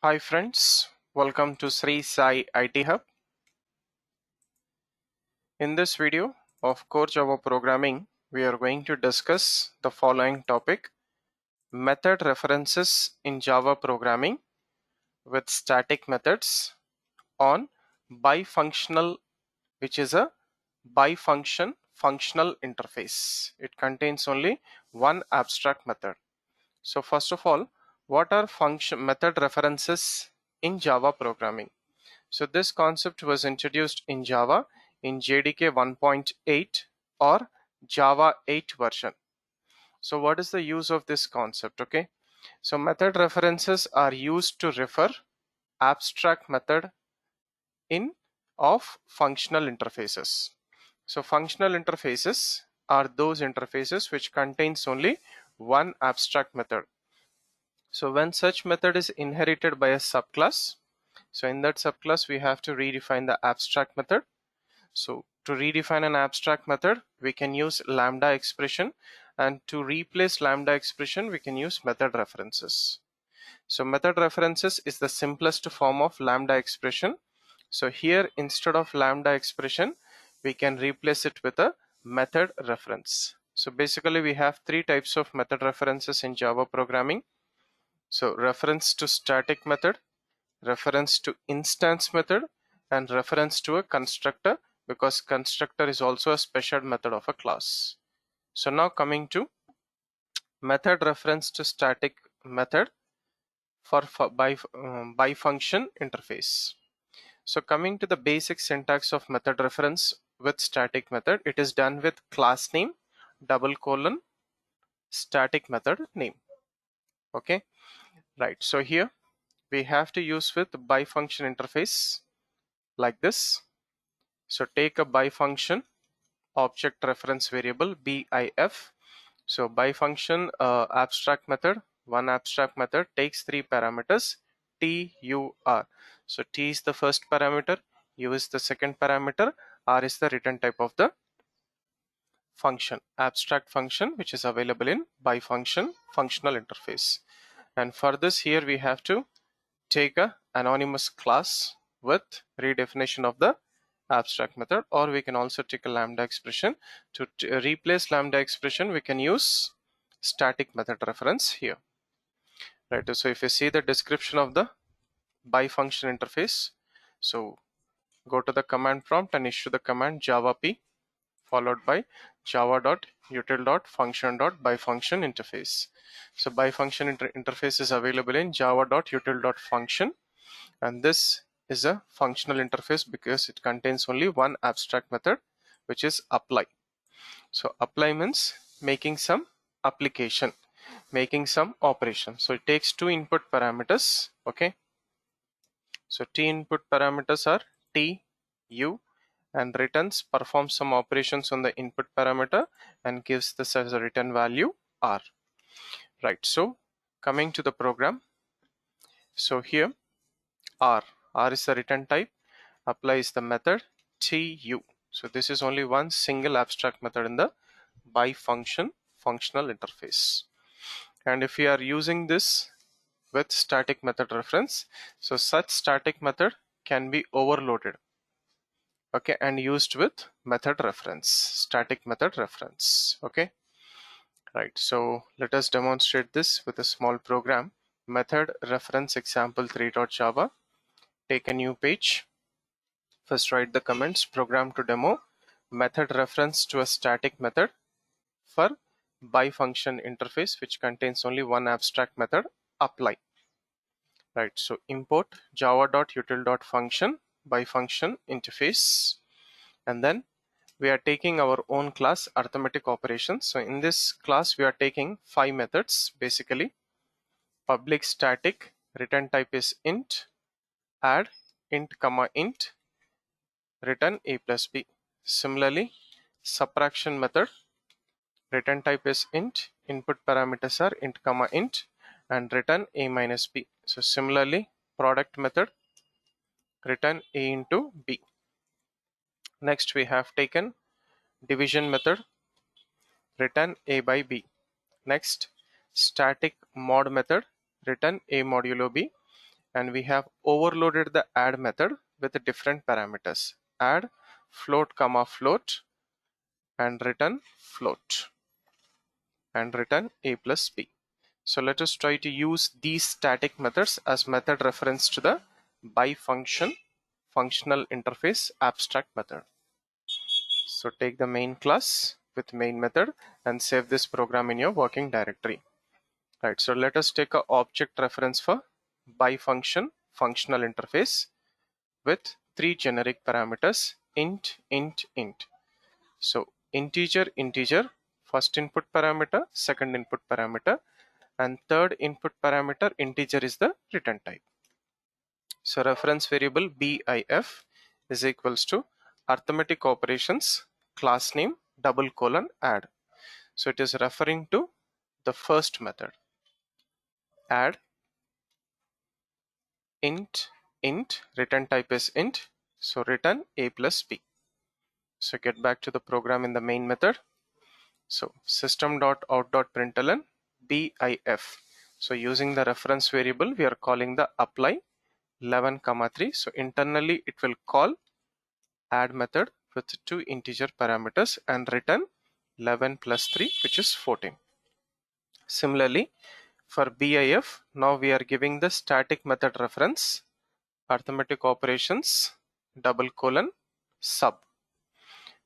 Hi friends, welcome to SriSai IT Hub. In this video of Core Java Programming, we are going to discuss the following topic: method references in Java programming with static methods on bifunctional, which is a bifunction functional interface. It contains only one abstract method. So first of all, what are function method references in Java programming? So this concept was introduced in Java in JDK 1.8 or Java 8 version. So what is the use of this concept? Okay, so method references are used to refer abstract method in of functional interfaces. So functional interfaces are those interfaces which contains only one abstract method. So when such method is inherited by a subclass, so in that subclass we have to redefine the abstract method. So to redefine an abstract method, we can use lambda expression, and to replace lambda expression, we can use method references. So method references is the simplest form of lambda expression. So here, instead of lambda expression, we can replace it with a method reference. So basically we have three types of method references in Java programming. So reference to static method, reference to instance method, and reference to a constructor, because constructor is also a special method of a class. So now coming to method reference to static method for bifunction interface. So coming to the basic syntax of method reference with static method, it is done with class name double colon static method name. Okay, right. So here we have to use with bifunction interface like this. So take a bifunction object reference variable BIF. So bifunction abstract method, one abstract method takes three parameters T, U, R. So T is the first parameter, U is the second parameter, R is the return type of the function, abstract function, which is available in bifunction functional interface. And for this, here we have to take a anonymous class with redefinition of the abstract method, or we can also take a lambda expression. To replace lambda expression, we can use static method reference here, right? So if you see the description of the bifunction interface, so go to the command prompt and issue the command java p followed by java.util.function.bifunction interface. So bifunction interface is available in java.util.function, and this is a functional interface because it contains only one abstract method, which is apply. So apply means making some application, making some operation. So it takes two input parameters. Okay, so t input parameters are t, u, and returns, performs some operations on the input parameter and gives this as a return value r, right? So coming to the program, so here r is the return type, apply is the method, tu. So this is only one single abstract method in the bifunction functional interface. And if we are using this with static method reference, so such static method can be overloaded, okay, and used with method reference, static method reference. Okay, right. So let us demonstrate this with a small program. Method reference example3.java. Take a new page. First write the comments, program to demo, method reference to a static method for bifunction interface which contains only one abstract method, apply. Right, so import java.util.function bifunction interface, and then we are taking our own class arithmetic operations. So in this class we are taking 5 methods basically. Public static, return type is int, add int comma int, return a plus b. Similarly, subtraction method, return type is int, input parameters are int comma int, and return a minus b. So similarly, product method, return a into b. Next we have taken division method, return a by b. Next, static mod method, return a modulo b. and we have overloaded the add method with different parameters. Add float comma float and return float and return a plus b. So let us try to use these static methods as method reference to the Bifunction functional interface abstract method. So take the main class with main method and save this program in your working directory. Right, so let us take an object reference for Bifunction functional interface with three generic parameters: int, int, int. So integer, integer, first input parameter, second input parameter, and third input parameter integer is the return type. So reference variable BIF is equals to arithmetic operations class name double colon add. So it is referring to the first method. Add int, int, return type is int, so return a plus b. So get back to the program in the main method. So system.out.println BIF. So using the reference variable, we are calling the apply 11, 3. So internally it will call add method with two integer parameters and return 11 plus 3, which is 14. Similarly, for BIF, now we are giving the static method reference arithmetic operations double colon sub.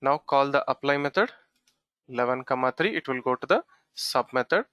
Now call the apply method 11, 3. It will go to the sub method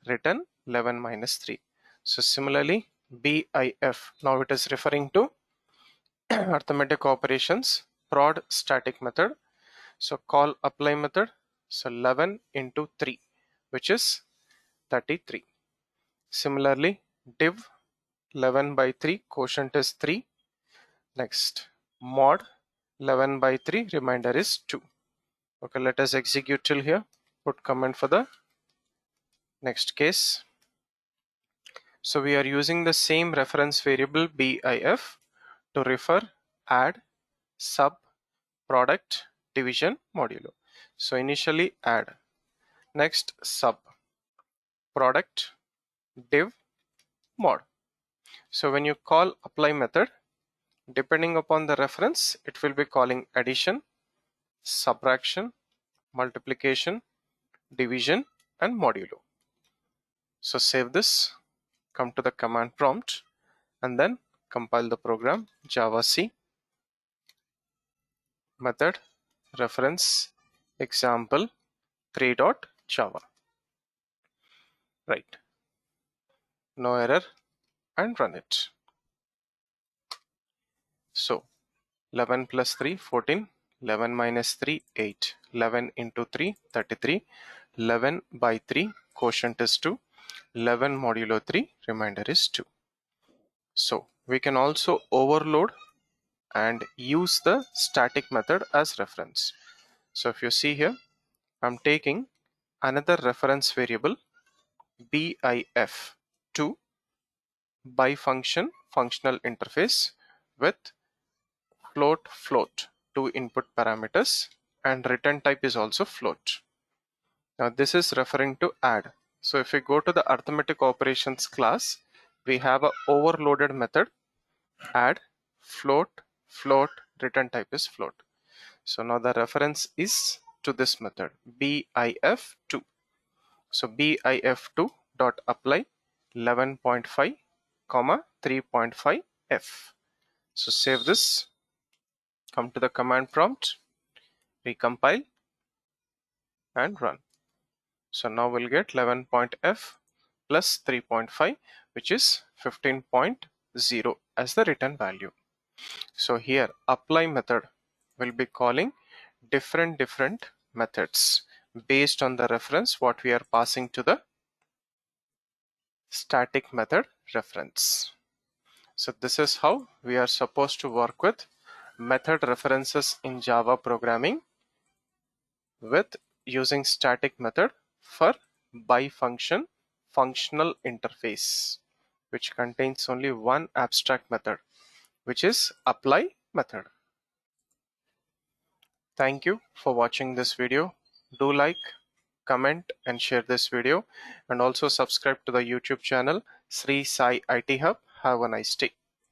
return 11 minus 3. So similarly, BIF, now it is referring to arithmetic operations prod static method. So call apply method, so 11 into 3, which is 33. Similarly, div 11 by 3, quotient is 3. Next, mod 11 by 3, remainder is 2. Okay, let us execute till here. Put comment for the next case. So we are using the same reference variable BIF to refer add, sub, product, division, modulo. So initially add, next sub, product, div, mod. So when you call apply method, depending upon the reference, it will be calling addition, subtraction, multiplication, division, and modulo. So save this, come to the command prompt, and then compile the program. Java C method reference example 3.java. Right, no error, and run it. So 11 plus 3 14, 11 minus 3 8, 11 into 3 33, 11 by 3 quotient is 2, 11 modulo 3 remainder is 2. So we can also overload and use the static method as reference. So if you see here, I'm taking another reference variable BIF2 Bifunction functional interface with float two input parameters, and return type is also float. Now this is referring to add. So if we go to the arithmetic operations class, we have a overloaded method add float, return type is float. So now the reference is to this method BIF2. So BIF2 dot apply 11.5 comma 3.5 f. So save this, come to the command prompt, recompile and run. So now we'll get 11.f plus 3.5, which is 15.0 as the return value. So here apply method will be calling different methods based on the reference what we are passing to the static method reference. So this is how we are supposed to work with method references in Java programming with using static method for Bifunction functional interface, which contains only one abstract method, which is apply method. Thank you for watching this video. Do like, comment and share this video, and also subscribe to the YouTube channel Sri Sai IT Hub. Have a nice day.